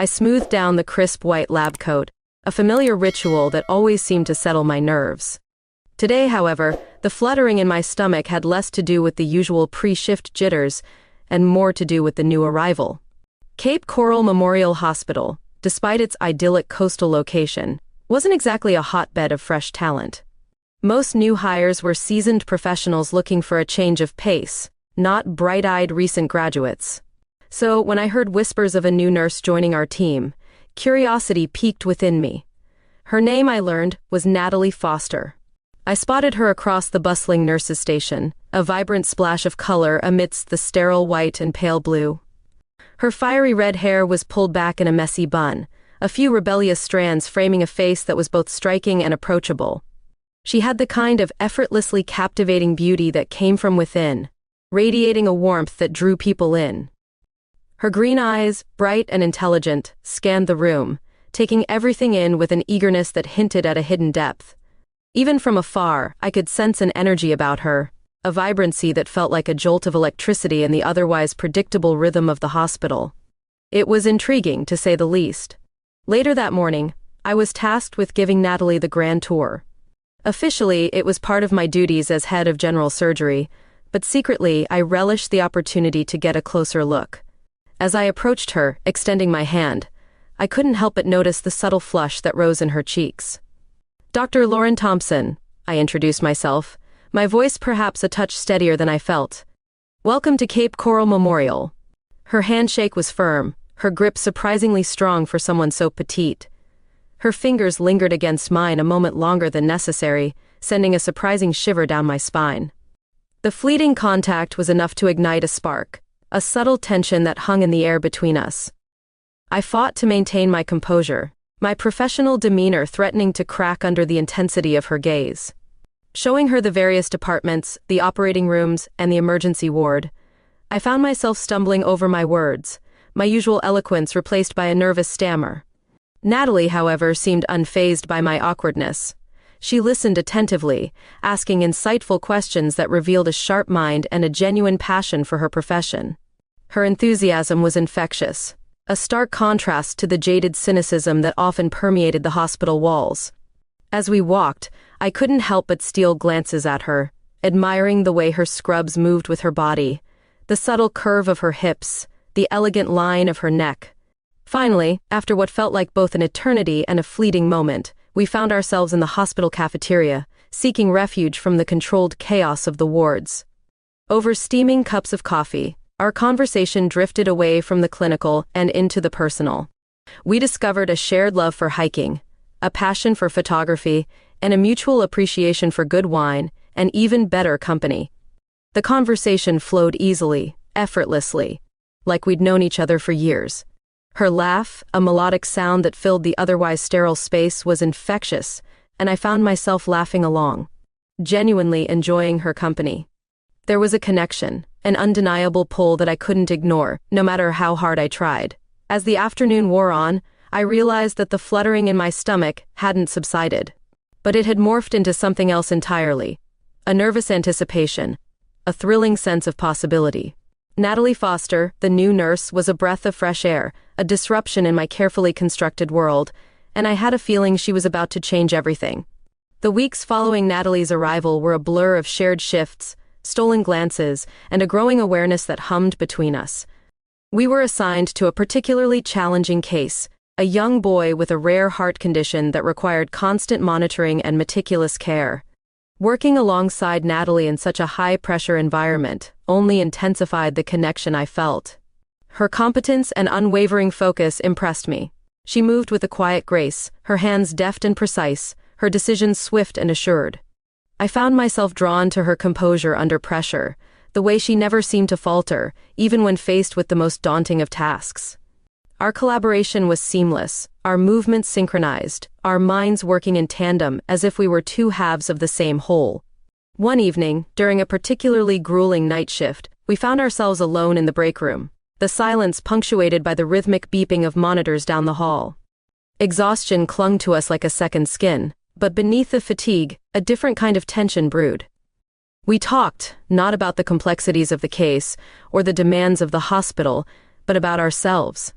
I smoothed down the crisp white lab coat, a familiar ritual that always seemed to settle my nerves. Today, however, the fluttering in my stomach had less to do with the usual pre-shift jitters and more to do with the new arrival. Cape Coral Memorial Hospital, despite its idyllic coastal location, wasn't exactly a hotbed of fresh talent. Most new hires were seasoned professionals looking for a change of pace, not bright-eyed recent graduates. So, when I heard whispers of a new nurse joining our team, curiosity piqued within me. Her name, I learned, was Natalie Foster. I spotted her across the bustling nurses' station, a vibrant splash of color amidst the sterile white and pale blue. Her fiery red hair was pulled back in a messy bun, a few rebellious strands framing a face that was both striking and approachable. She had the kind of effortlessly captivating beauty that came from within, radiating a warmth that drew people in. Her green eyes, bright and intelligent, scanned the room, taking everything in with an eagerness that hinted at a hidden depth. Even from afar, I could sense an energy about her, a vibrancy that felt like a jolt of electricity in the otherwise predictable rhythm of the hospital. It was intriguing, to say the least. Later that morning, I was tasked with giving Natalie the grand tour. Officially, it was part of my duties as head of general surgery, but secretly, I relished the opportunity to get a closer look. As I approached her, extending my hand, I couldn't help but notice the subtle flush that rose in her cheeks. "Dr. Lauren Thompson," I introduced myself, my voice perhaps a touch steadier than I felt. "Welcome to Cape Coral Memorial." Her handshake was firm, her grip surprisingly strong for someone so petite. Her fingers lingered against mine a moment longer than necessary, sending a surprising shiver down my spine. The fleeting contact was enough to ignite a spark, a subtle tension that hung in the air between us. I fought to maintain my composure, my professional demeanor threatening to crack under the intensity of her gaze. Showing her the various departments, the operating rooms, and the emergency ward, I found myself stumbling over my words, my usual eloquence replaced by a nervous stammer. Natalie, however, seemed unfazed by my awkwardness. She listened attentively, asking insightful questions that revealed a sharp mind and a genuine passion for her profession. Her enthusiasm was infectious, a stark contrast to the jaded cynicism that often permeated the hospital walls. As we walked, I couldn't help but steal glances at her, admiring the way her scrubs moved with her body, the subtle curve of her hips, the elegant line of her neck. Finally, after what felt like both an eternity and a fleeting moment, we found ourselves in the hospital cafeteria, seeking refuge from the controlled chaos of the wards. Over steaming cups of coffee, our conversation drifted away from the clinical and into the personal. We discovered a shared love for hiking, a passion for photography, and a mutual appreciation for good wine and even better company. The conversation flowed easily, effortlessly, like we'd known each other for years. Her laugh, a melodic sound that filled the otherwise sterile space, was infectious, and I found myself laughing along, genuinely enjoying her company. There was a connection, an undeniable pull that I couldn't ignore, no matter how hard I tried. As the afternoon wore on, I realized that the fluttering in my stomach hadn't subsided. But it had morphed into something else entirely. A nervous anticipation, a thrilling sense of possibility. Natalie Foster, the new nurse, was a breath of fresh air, a disruption in my carefully constructed world, and I had a feeling she was about to change everything. The weeks following Natalie's arrival were a blur of shared shifts, stolen glances, and a growing awareness that hummed between us. We were assigned to a particularly challenging case, a young boy with a rare heart condition that required constant monitoring and meticulous care. Working alongside Natalie in such a high-pressure environment only intensified the connection I felt. Her competence and unwavering focus impressed me. She moved with a quiet grace, her hands deft and precise, her decisions swift and assured. I found myself drawn to her composure under pressure, the way she never seemed to falter, even when faced with the most daunting of tasks. Our collaboration was seamless, our movements synchronized, our minds working in tandem as if we were two halves of the same whole. One evening, during a particularly grueling night shift, we found ourselves alone in the break room, the silence punctuated by the rhythmic beeping of monitors down the hall. Exhaustion clung to us like a second skin, but beneath the fatigue, a different kind of tension brewed. We talked, not about the complexities of the case or the demands of the hospital, but about ourselves.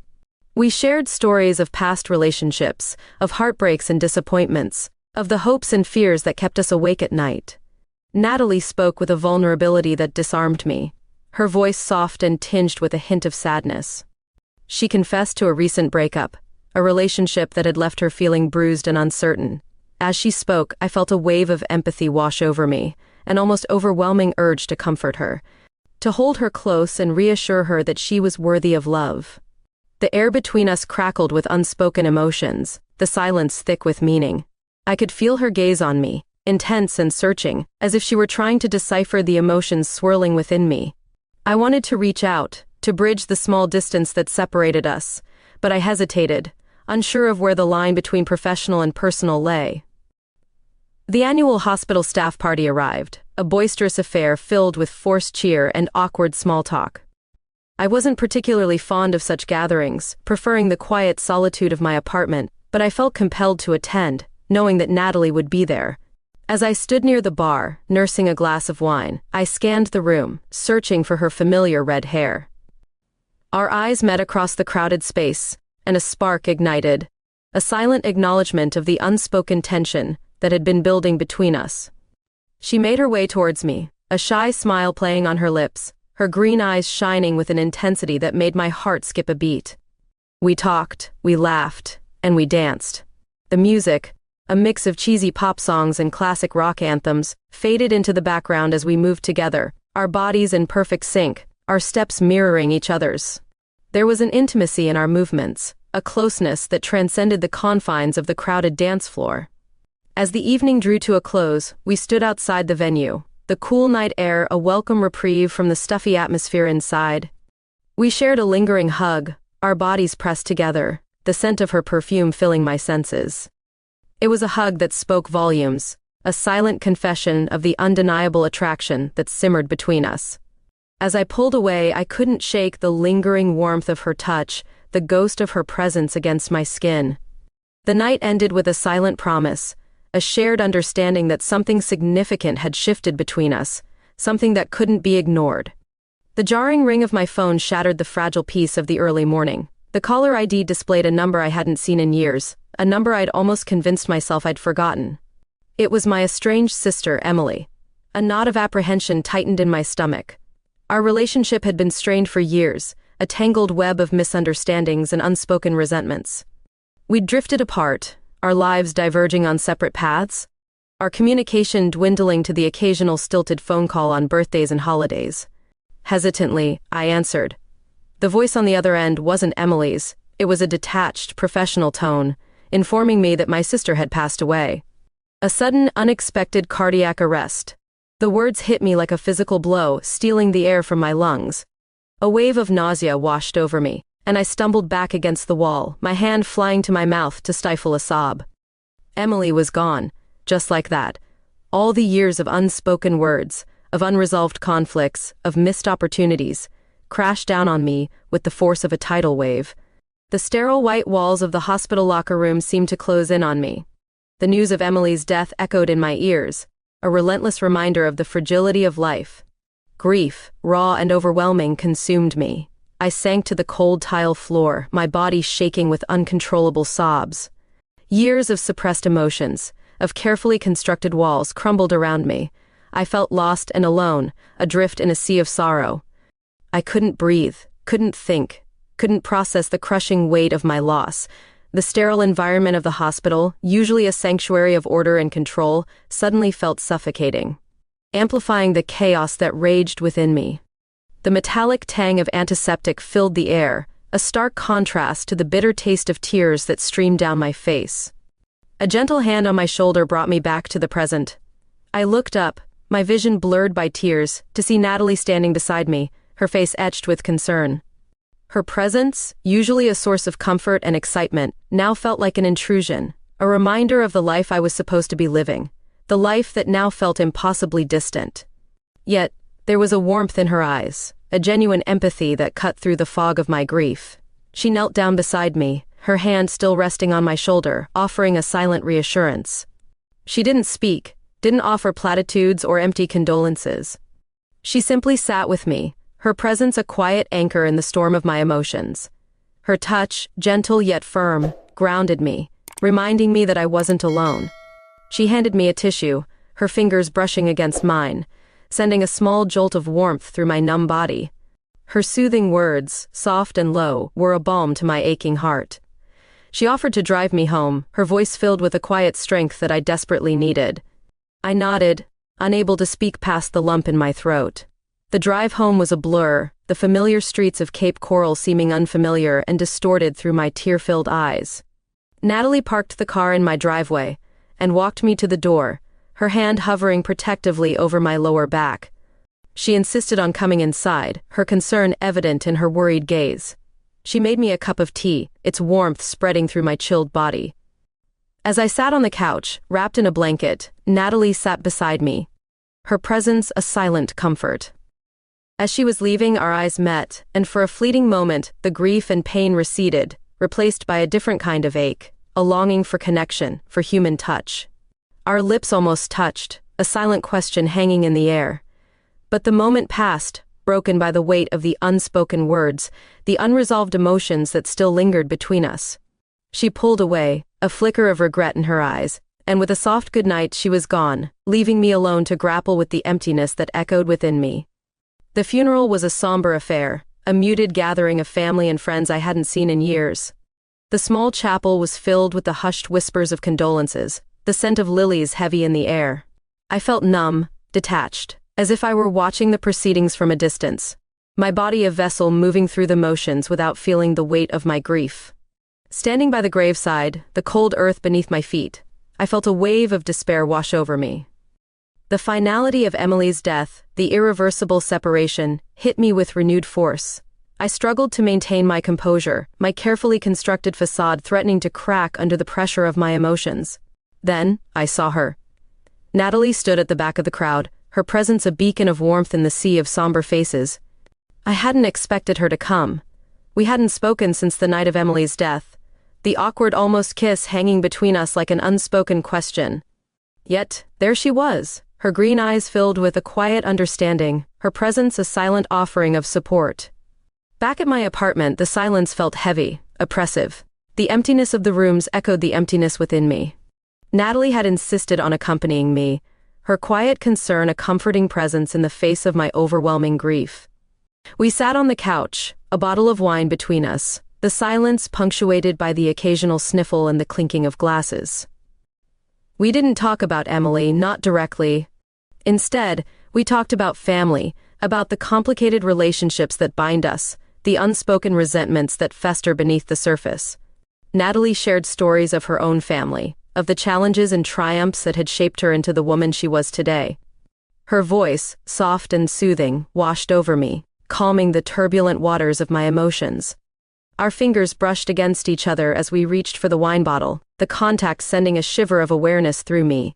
We shared stories of past relationships, of heartbreaks and disappointments, of the hopes and fears that kept us awake at night. Natalie spoke with a vulnerability that disarmed me, her voice soft and tinged with a hint of sadness. She confessed to a recent breakup, a relationship that had left her feeling bruised and uncertain. As she spoke, I felt a wave of empathy wash over me, an almost overwhelming urge to comfort her, to hold her close and reassure her that she was worthy of love. The air between us crackled with unspoken emotions, the silence thick with meaning. I could feel her gaze on me, intense and searching, as if she were trying to decipher the emotions swirling within me. I wanted to reach out, to bridge the small distance that separated us, but I hesitated, unsure of where the line between professional and personal lay. The annual hospital staff party arrived, a boisterous affair filled with forced cheer and awkward small talk. I wasn't particularly fond of such gatherings, preferring the quiet solitude of my apartment, but I felt compelled to attend, knowing that Natalie would be there. As I stood near the bar, nursing a glass of wine, I scanned the room, searching for her familiar red hair. Our eyes met across the crowded space, and a spark ignited, a silent acknowledgement of the unspoken tension that had been building between us. She made her way towards me, a shy smile playing on her lips, her green eyes shining with an intensity that made my heart skip a beat. We talked, we laughed, and we danced. The music, a mix of cheesy pop songs and classic rock anthems, faded into the background as we moved together, our bodies in perfect sync, our steps mirroring each other's. There was an intimacy in our movements, a closeness that transcended the confines of the crowded dance floor. As the evening drew to a close, we stood outside the venue, the cool night air a welcome reprieve from the stuffy atmosphere inside. We shared a lingering hug, our bodies pressed together, the scent of her perfume filling my senses. It was a hug that spoke volumes, a silent confession of the undeniable attraction that simmered between us. As I pulled away, I couldn't shake the lingering warmth of her touch, the ghost of her presence against my skin. The night ended with a silent promise, a shared understanding that something significant had shifted between us, something that couldn't be ignored. The jarring ring of my phone shattered the fragile peace of the early morning. The caller ID displayed a number I hadn't seen in years, a number I'd almost convinced myself I'd forgotten. It was my estranged sister, Emily. A knot of apprehension tightened in my stomach. Our relationship had been strained for years, a tangled web of misunderstandings and unspoken resentments. We'd drifted apart, our lives diverging on separate paths, our communication dwindling to the occasional stilted phone call on birthdays and holidays. Hesitantly, I answered. The voice on the other end wasn't Emily's, it was a detached, professional tone, informing me that my sister had passed away. A sudden, unexpected cardiac arrest. The words hit me like a physical blow, stealing the air from my lungs. A wave of nausea washed over me, and I stumbled back against the wall, my hand flying to my mouth to stifle a sob. Emily was gone, just like that. All the years of unspoken words, of unresolved conflicts, of missed opportunities, crashed down on me with the force of a tidal wave. The sterile white walls of the hospital locker room seemed to close in on me. The news of Emily's death echoed in my ears, a relentless reminder of the fragility of life. Grief, raw and overwhelming, consumed me. I sank to the cold tile floor, my body shaking with uncontrollable sobs. Years of suppressed emotions, of carefully constructed walls, crumbled around me. I felt lost and alone, adrift in a sea of sorrow. I couldn't breathe, couldn't think, couldn't process the crushing weight of my loss. The sterile environment of the hospital, usually a sanctuary of order and control, suddenly felt suffocating, amplifying the chaos that raged within me. The metallic tang of antiseptic filled the air, a stark contrast to the bitter taste of tears that streamed down my face. A gentle hand on my shoulder brought me back to the present. I looked up, my vision blurred by tears, to see Natalie standing beside me, her face etched with concern. Her presence, usually a source of comfort and excitement, now felt like an intrusion, a reminder of the life I was supposed to be living, the life that now felt impossibly distant. Yet, there was a warmth in her eyes, a genuine empathy that cut through the fog of my grief. She knelt down beside me, her hand still resting on my shoulder, offering a silent reassurance. She didn't speak, didn't offer platitudes or empty condolences. She simply sat with me, her presence a quiet anchor in the storm of my emotions. Her touch, gentle yet firm, grounded me, reminding me that I wasn't alone. She handed me a tissue, her fingers brushing against mine, sending a small jolt of warmth through my numb body. Her soothing words, soft and low, were a balm to my aching heart. She offered to drive me home, her voice filled with a quiet strength that I desperately needed. I nodded, unable to speak past the lump in my throat. The drive home was a blur, the familiar streets of Cape Coral seeming unfamiliar and distorted through my tear-filled eyes. Natalie parked the car in my driveway and walked me to the door, her hand hovering protectively over my lower back. She insisted on coming inside, her concern evident in her worried gaze. She made me a cup of tea, its warmth spreading through my chilled body. As I sat on the couch, wrapped in a blanket, Natalie sat beside me, her presence a silent comfort. As she was leaving, our eyes met, and for a fleeting moment, the grief and pain receded, replaced by a different kind of ache, a longing for connection, for human touch. Our lips almost touched, a silent question hanging in the air. But the moment passed, broken by the weight of the unspoken words, the unresolved emotions that still lingered between us. She pulled away, a flicker of regret in her eyes, and with a soft goodnight she was gone, leaving me alone to grapple with the emptiness that echoed within me. The funeral was a somber affair, a muted gathering of family and friends I hadn't seen in years. The small chapel was filled with the hushed whispers of condolences, the scent of lilies heavy in the air. I felt numb, detached, as if I were watching the proceedings from a distance, my body a vessel moving through the motions without feeling the weight of my grief. Standing by the graveside, the cold earth beneath my feet, I felt a wave of despair wash over me. The finality of Emily's death, the irreversible separation, hit me with renewed force. I struggled to maintain my composure, my carefully constructed facade threatening to crack under the pressure of my emotions. Then, I saw her. Natalie stood at the back of the crowd, her presence a beacon of warmth in the sea of somber faces. I hadn't expected her to come. We hadn't spoken since the night of Emily's death, the awkward almost kiss hanging between us like an unspoken question. Yet, there she was, her green eyes filled with a quiet understanding, her presence a silent offering of support. Back at my apartment, the silence felt heavy, oppressive. The emptiness of the rooms echoed the emptiness within me. Natalie had insisted on accompanying me, her quiet concern a comforting presence in the face of my overwhelming grief. We sat on the couch, a bottle of wine between us, the silence punctuated by the occasional sniffle and the clinking of glasses. We didn't talk about Emily, not directly. Instead, we talked about family, about the complicated relationships that bind us, the unspoken resentments that fester beneath the surface. Natalie shared stories of her own family, of the challenges and triumphs that had shaped her into the woman she was today. Her voice, soft and soothing, washed over me, calming the turbulent waters of my emotions. Our fingers brushed against each other as we reached for the wine bottle, the contact sending a shiver of awareness through me.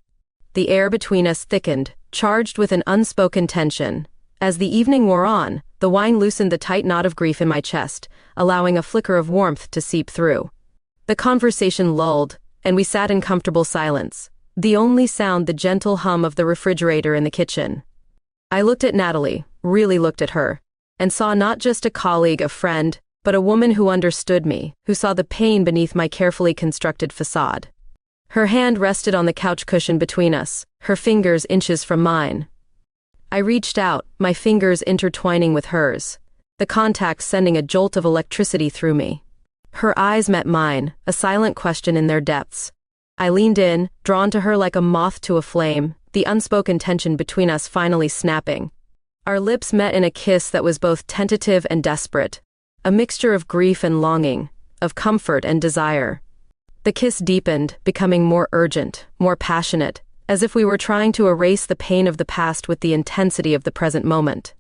The air between us thickened, charged with an unspoken tension. As the evening wore on, the wine loosened the tight knot of grief in my chest, allowing a flicker of warmth to seep through. The conversation lulled, and we sat in comfortable silence, the only sound the gentle hum of the refrigerator in the kitchen. I looked at Natalie, really looked at her, and saw not just a colleague, a friend, but a woman who understood me, who saw the pain beneath my carefully constructed facade. Her hand rested on the couch cushion between us, her fingers inches from mine. I reached out, my fingers intertwining with hers, the contact sending a jolt of electricity through me. Her eyes met mine, a silent question in their depths. I leaned in, drawn to her like a moth to a flame, the unspoken tension between us finally snapping. Our lips met in a kiss that was both tentative and desperate, a mixture of grief and longing, of comfort and desire. The kiss deepened, becoming more urgent, more passionate, as if we were trying to erase the pain of the past with the intensity of the present moment.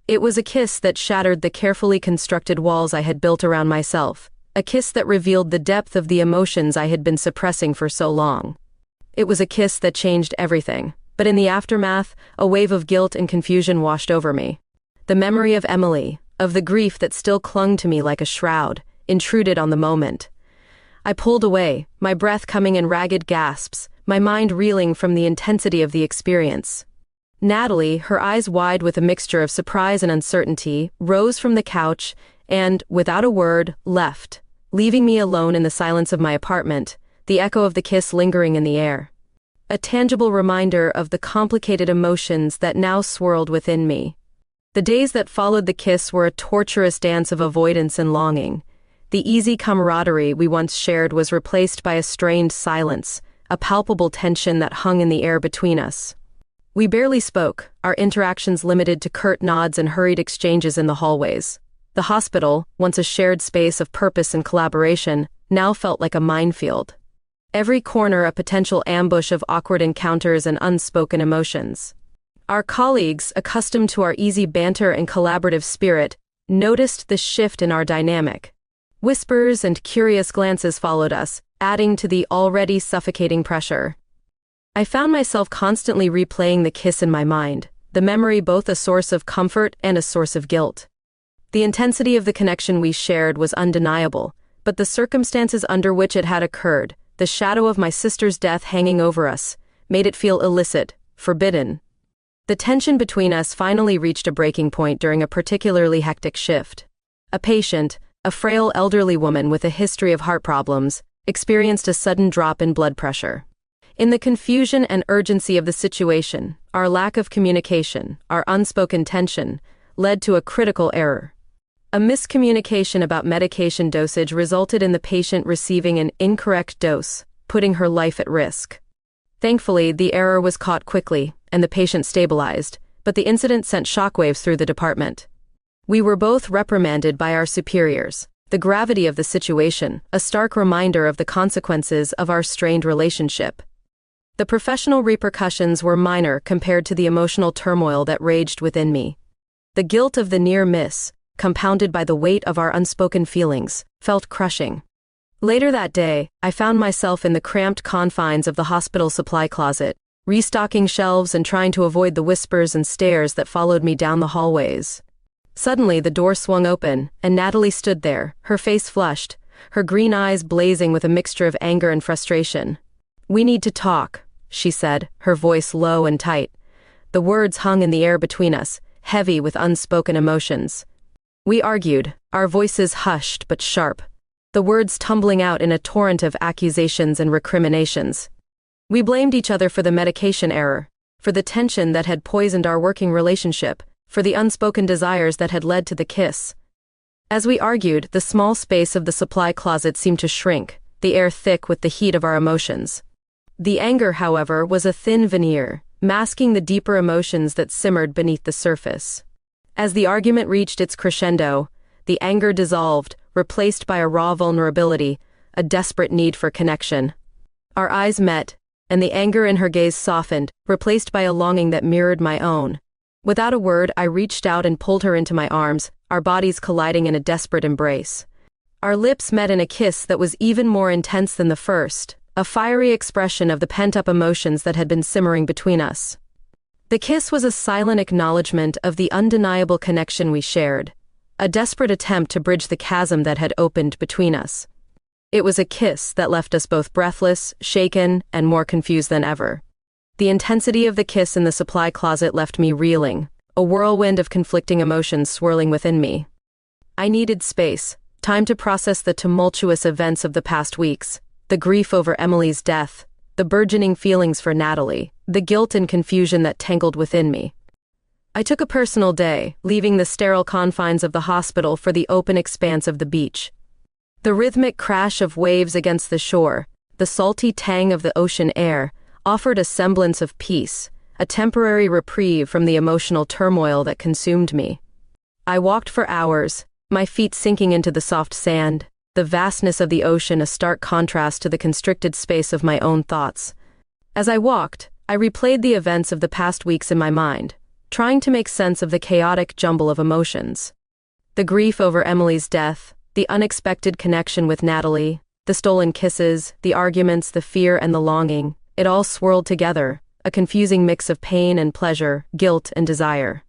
It was a kiss that shattered the carefully constructed walls I had built around myself, a kiss that revealed the depth of the emotions I had been suppressing for so long. It was a kiss that changed everything, but in the aftermath, a wave of guilt and confusion washed over me. The memory of Emily, of the grief that still clung to me like a shroud, intruded on the moment. I pulled away, my breath coming in ragged gasps, my mind reeling from the intensity of the experience. Natalie, her eyes wide with a mixture of surprise and uncertainty, rose from the couch and, without a word, left, leaving me alone in the silence of my apartment, the echo of the kiss lingering in the air. A tangible reminder of the complicated emotions that now swirled within me. The days that followed the kiss were a torturous dance of avoidance and longing. The easy camaraderie we once shared was replaced by a strained silence, a palpable tension that hung in the air between us. We barely spoke, our interactions limited to curt nods and hurried exchanges in the hallways. The hospital, once a shared space of purpose and collaboration, now felt like a minefield. Every corner a potential ambush of awkward encounters and unspoken emotions. Our colleagues, accustomed to our easy banter and collaborative spirit, noticed the shift in our dynamic. Whispers and curious glances followed us, adding to the already suffocating pressure. I found myself constantly replaying the kiss in my mind, the memory both a source of comfort and a source of guilt. The intensity of the connection we shared was undeniable, but the circumstances under which it had occurred, the shadow of my sister's death hanging over us, made it feel illicit, forbidden. The tension between us finally reached a breaking point during a particularly hectic shift. A patient, a frail elderly woman with a history of heart problems, experienced a sudden drop in blood pressure. In the confusion and urgency of the situation, our lack of communication, our unspoken tension, led to a critical error. A miscommunication about medication dosage resulted in the patient receiving an incorrect dose, putting her life at risk. Thankfully, the error was caught quickly, and the patient stabilized, but the incident sent shockwaves through the department. We were both reprimanded by our superiors. The gravity of the situation, a stark reminder of the consequences of our strained relationship. The professional repercussions were minor compared to the emotional turmoil that raged within me. The guilt of the near miss, compounded by the weight of our unspoken feelings, felt crushing. Later that day, I found myself in the cramped confines of the hospital supply closet, restocking shelves and trying to avoid the whispers and stares that followed me down the hallways. Suddenly, the door swung open, and Natalie stood there, her face flushed, her green eyes blazing with a mixture of anger and frustration. "We need to talk," she said, her voice low and tight. The words hung in the air between us, heavy with unspoken emotions. We argued, our voices hushed but sharp, the words tumbling out in a torrent of accusations and recriminations. We blamed each other for the medication error, for the tension that had poisoned our working relationship, for the unspoken desires that had led to the kiss. As we argued, the small space of the supply closet seemed to shrink, the air thick with the heat of our emotions. The anger, however, was a thin veneer, masking the deeper emotions that simmered beneath the surface. As the argument reached its crescendo, the anger dissolved, replaced by a raw vulnerability, a desperate need for connection. Our eyes met, and the anger in her gaze softened, replaced by a longing that mirrored my own. Without a word, I reached out and pulled her into my arms, our bodies colliding in a desperate embrace. Our lips met in a kiss that was even more intense than the first, a fiery expression of the pent-up emotions that had been simmering between us. The kiss was a silent acknowledgement of the undeniable connection we shared, a desperate attempt to bridge the chasm that had opened between us. It was a kiss that left us both breathless, shaken, and more confused than ever. The intensity of the kiss in the supply closet left me reeling, a whirlwind of conflicting emotions swirling within me. I needed space, time to process the tumultuous events of the past weeks, the grief over Emily's death, the burgeoning feelings for Natalie, the guilt and confusion that tangled within me. I took a personal day, leaving the sterile confines of the hospital for the open expanse of the beach. The rhythmic crash of waves against the shore, the salty tang of the ocean air, offered a semblance of peace, a temporary reprieve from the emotional turmoil that consumed me. I walked for hours, my feet sinking into the soft sand, the vastness of the ocean a stark contrast to the constricted space of my own thoughts. As I walked, I replayed the events of the past weeks in my mind, trying to make sense of the chaotic jumble of emotions. The grief over Emily's death, the unexpected connection with Natalie, the stolen kisses, the arguments, the fear and the longing, it all swirled together, a confusing mix of pain and pleasure, guilt and desire.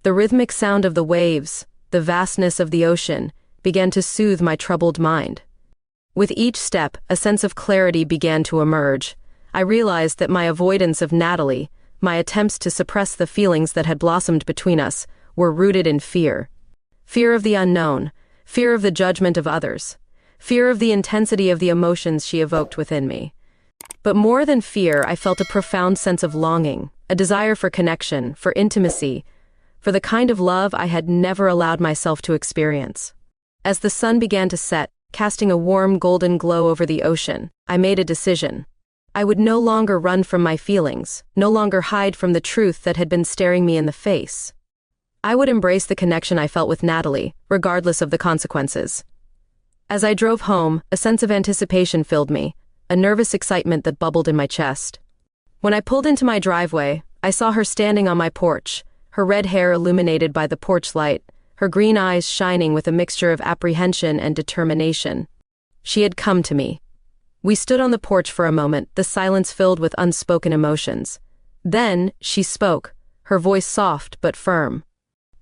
The rhythmic sound of the waves, the vastness of the ocean, began to soothe my troubled mind. With each step, a sense of clarity began to emerge. I realized that my avoidance of Natalie, my attempts to suppress the feelings that had blossomed between us, were rooted in fear. Fear of the unknown, fear of the judgment of others, fear of the intensity of the emotions she evoked within me. But more than fear, I felt a profound sense of longing, a desire for connection, for intimacy, for the kind of love I had never allowed myself to experience. As the sun began to set, casting a warm golden glow over the ocean, I made a decision. I would no longer run from my feelings, no longer hide from the truth that had been staring me in the face. I would embrace the connection I felt with Natalie, regardless of the consequences. As I drove home, a sense of anticipation filled me, a nervous excitement that bubbled in my chest. When I pulled into my driveway, I saw her standing on my porch, her red hair illuminated by the porch light, her green eyes shining with a mixture of apprehension and determination. She had come to me. We stood on the porch for a moment, the silence filled with unspoken emotions. Then, she spoke, her voice soft but firm.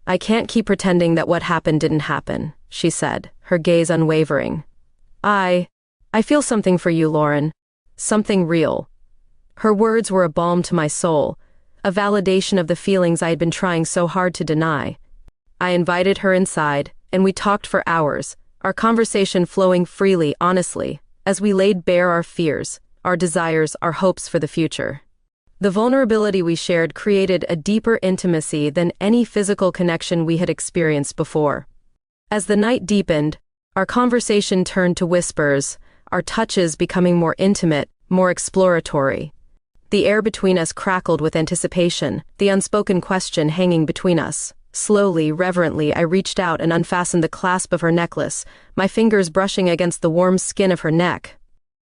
"I can't keep pretending that what happened didn't happen," she said, her gaze unwavering. I feel something for you, Lauren. Something real." Her words were a balm to my soul, a validation of the feelings I had been trying so hard to deny. I invited her inside, and we talked for hours, our conversation flowing freely, honestly, as we laid bare our fears, our desires, our hopes for the future. The vulnerability we shared created a deeper intimacy than any physical connection we had experienced before. As the night deepened, our conversation turned to whispers, our touches becoming more intimate, more exploratory. The air between us crackled with anticipation, the unspoken question hanging between us. Slowly, reverently, I reached out and unfastened the clasp of her necklace, my fingers brushing against the warm skin of her neck.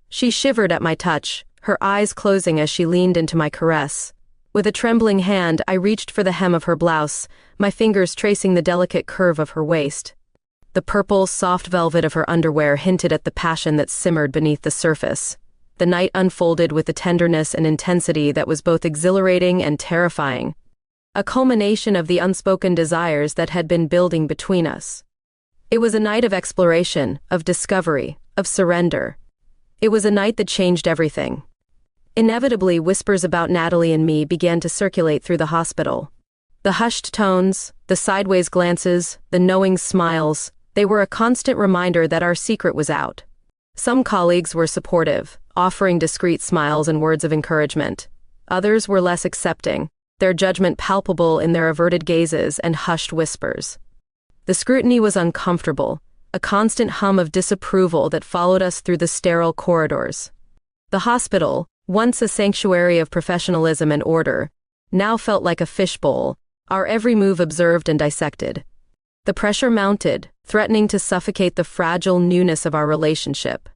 She shivered at my touch, her eyes closing as she leaned into my caress. With a trembling hand, I reached for the hem of her blouse, my fingers tracing the delicate curve of her waist. The purple, soft velvet of her underwear hinted at the passion that simmered beneath the surface. The night unfolded with a tenderness and intensity that was both exhilarating and terrifying, a culmination of the unspoken desires that had been building between us. It was a night of exploration, of discovery, of surrender. It was a night that changed everything. Inevitably, whispers about Natalie and me began to circulate through the hospital. The hushed tones, the sideways glances, the knowing smiles, they were a constant reminder that our secret was out. Some colleagues were supportive, offering discreet smiles and words of encouragement. Others were less accepting, their judgment palpable in their averted gazes and hushed whispers. The scrutiny was uncomfortable, a constant hum of disapproval that followed us through the sterile corridors. The hospital, once a sanctuary of professionalism and order, now felt like a fishbowl, our every move observed and dissected. The pressure mounted, threatening to suffocate the fragile newness of our relationship.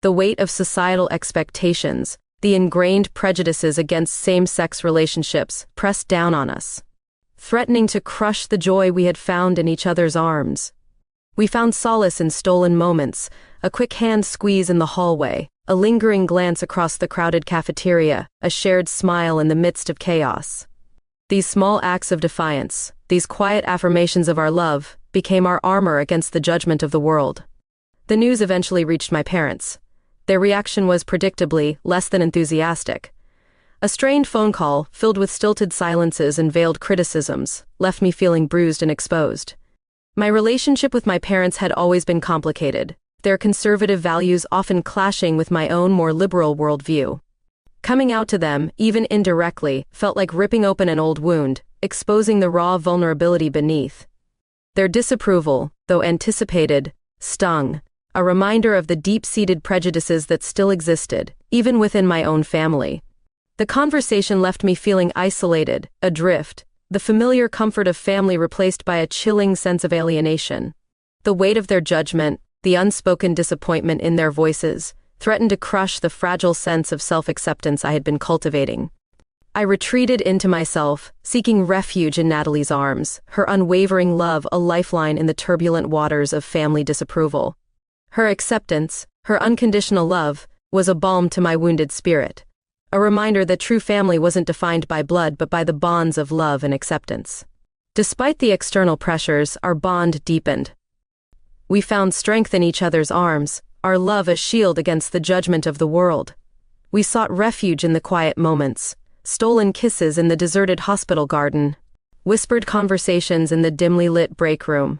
The weight of societal expectations, the ingrained prejudices against same-sex relationships, pressed down on us, threatening to crush the joy we had found in each other's arms. We found solace in stolen moments, a quick hand squeeze in the hallway, a lingering glance across the crowded cafeteria, a shared smile in the midst of chaos. These small acts of defiance, these quiet affirmations of our love, became our armor against the judgment of the world. The news eventually reached my parents. Their reaction was predictably less than enthusiastic. A strained phone call, filled with stilted silences and veiled criticisms, left me feeling bruised and exposed. My relationship with my parents had always been complicated, their conservative values often clashing with my own more liberal worldview. Coming out to them, even indirectly, felt like ripping open an old wound, exposing the raw vulnerability beneath. Their disapproval, though anticipated, stung, a reminder of the deep-seated prejudices that still existed, even within my own family. The conversation left me feeling isolated, adrift, the familiar comfort of family replaced by a chilling sense of alienation. The weight of their judgment, the unspoken disappointment in their voices, threatened to crush the fragile sense of self-acceptance I had been cultivating. I retreated into myself, seeking refuge in Natalie's arms, her unwavering love a lifeline in the turbulent waters of family disapproval. Her acceptance, her unconditional love, was a balm to my wounded spirit, a reminder that true family wasn't defined by blood but by the bonds of love and acceptance. Despite the external pressures, our bond deepened. We found strength in each other's arms, our love a shield against the judgment of the world. We sought refuge in the quiet moments, stolen kisses in the deserted hospital garden, whispered conversations in the dimly lit break room.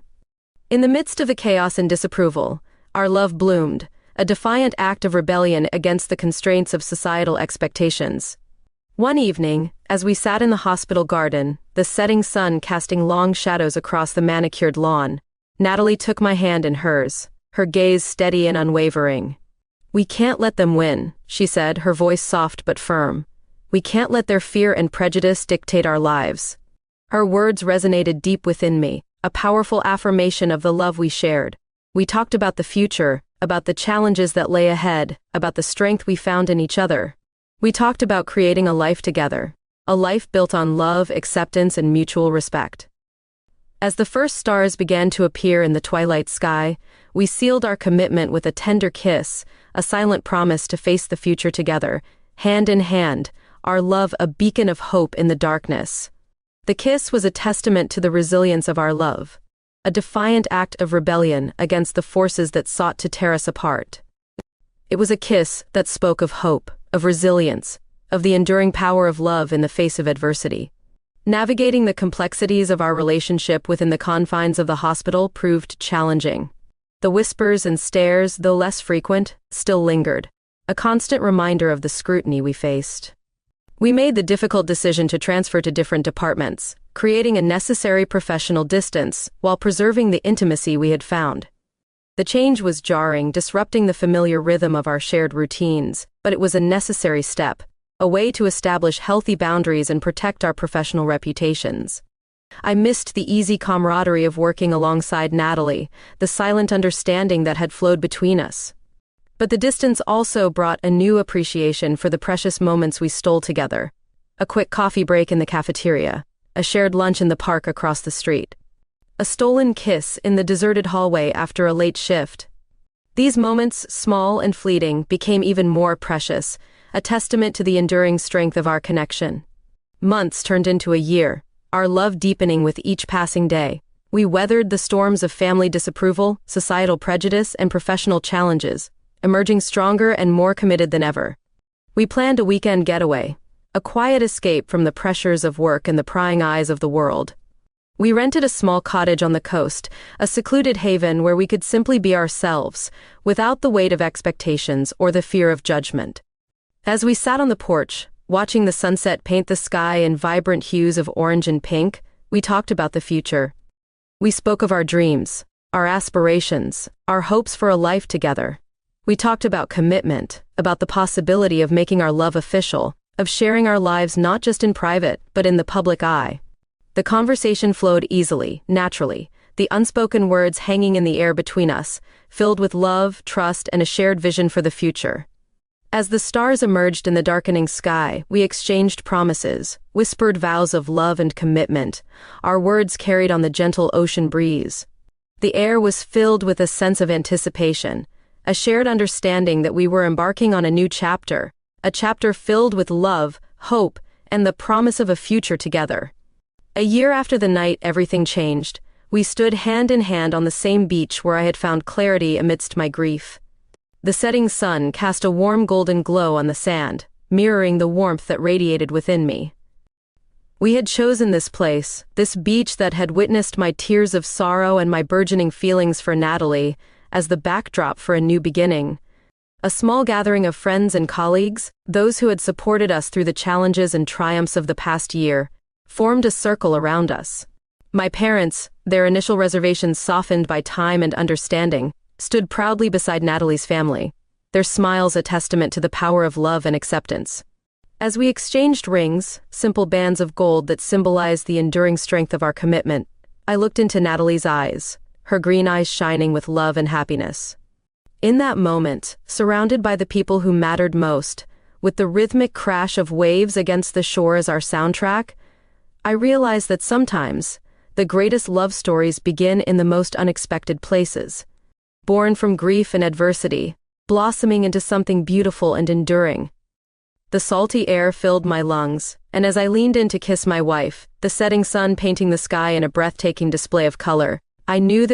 In the midst of the chaos and disapproval, our love bloomed, a defiant act of rebellion against the constraints of societal expectations. One evening, as we sat in the hospital garden, the setting sun casting long shadows across the manicured lawn, Natalie took my hand in hers, her gaze steady and unwavering. "We can't let them win," she said, her voice soft but firm. "We can't let their fear and prejudice dictate our lives." Her words resonated deep within me, a powerful affirmation of the love we shared. We talked about the future, about the challenges that lay ahead, about the strength we found in each other. We talked about creating a life together, a life built on love, acceptance, and mutual respect. As the first stars began to appear in the twilight sky, we sealed our commitment with a tender kiss, a silent promise to face the future together, hand in hand, our love a beacon of hope in the darkness. The kiss was a testament to the resilience of our love, a defiant act of rebellion against the forces that sought to tear us apart. It was a kiss that spoke of hope, of resilience, of the enduring power of love in the face of adversity. Navigating the complexities of our relationship within the confines of the hospital proved challenging. The whispers and stares, though less frequent, still lingered, a constant reminder of the scrutiny we faced. We made the difficult decision to transfer to different departments, creating a necessary professional distance while preserving the intimacy we had found. The change was jarring, disrupting the familiar rhythm of our shared routines, but it was a necessary step, a way to establish healthy boundaries and protect our professional reputations. I missed the easy camaraderie of working alongside Natalie, the silent understanding that had flowed between us. But the distance also brought a new appreciation for the precious moments we stole together. A quick coffee break in the cafeteria, a shared lunch in the park across the street, a stolen kiss in the deserted hallway after a late shift. These moments, small and fleeting, became even more precious, a testament to the enduring strength of our connection. Months turned into a year, our love deepening with each passing day. We weathered the storms of family disapproval, societal prejudice, and professional challenges, emerging stronger and more committed than ever. We planned a weekend getaway, a quiet escape from the pressures of work and the prying eyes of the world. We rented a small cottage on the coast, a secluded haven where we could simply be ourselves, without the weight of expectations or the fear of judgment. As we sat on the porch, watching the sunset paint the sky in vibrant hues of orange and pink, we talked about the future. We spoke of our dreams, our aspirations, our hopes for a life together. We talked about commitment, about the possibility of making our love official, of sharing our lives not just in private, but in the public eye. The conversation flowed easily, naturally, the unspoken words hanging in the air between us, filled with love, trust, and a shared vision for the future. As the stars emerged in the darkening sky, we exchanged promises, whispered vows of love and commitment, our words carried on the gentle ocean breeze. The air was filled with a sense of anticipation, a shared understanding that we were embarking on a new chapter, a chapter filled with love, hope, and the promise of a future together. A year after the night everything changed, we stood hand in hand on the same beach where I had found clarity amidst my grief. The setting sun cast a warm golden glow on the sand, mirroring the warmth that radiated within me. We had chosen this place, this beach that had witnessed my tears of sorrow and my burgeoning feelings for Natalie, as the backdrop for a new beginning. A small gathering of friends and colleagues, those who had supported us through the challenges and triumphs of the past year, formed a circle around us. My parents, their initial reservations softened by time and understanding, stood proudly beside Natalie's family, their smiles a testament to the power of love and acceptance. As we exchanged rings, simple bands of gold that symbolized the enduring strength of our commitment, I looked into Natalie's eyes, her green eyes shining with love and happiness. In that moment, surrounded by the people who mattered most, with the rhythmic crash of waves against the shore as our soundtrack, I realized that sometimes, the greatest love stories begin in the most unexpected places. Born from grief and adversity, blossoming into something beautiful and enduring. The salty air filled my lungs, and as I leaned in to kiss my wife, the setting sun painting the sky in a breathtaking display of color, I knew that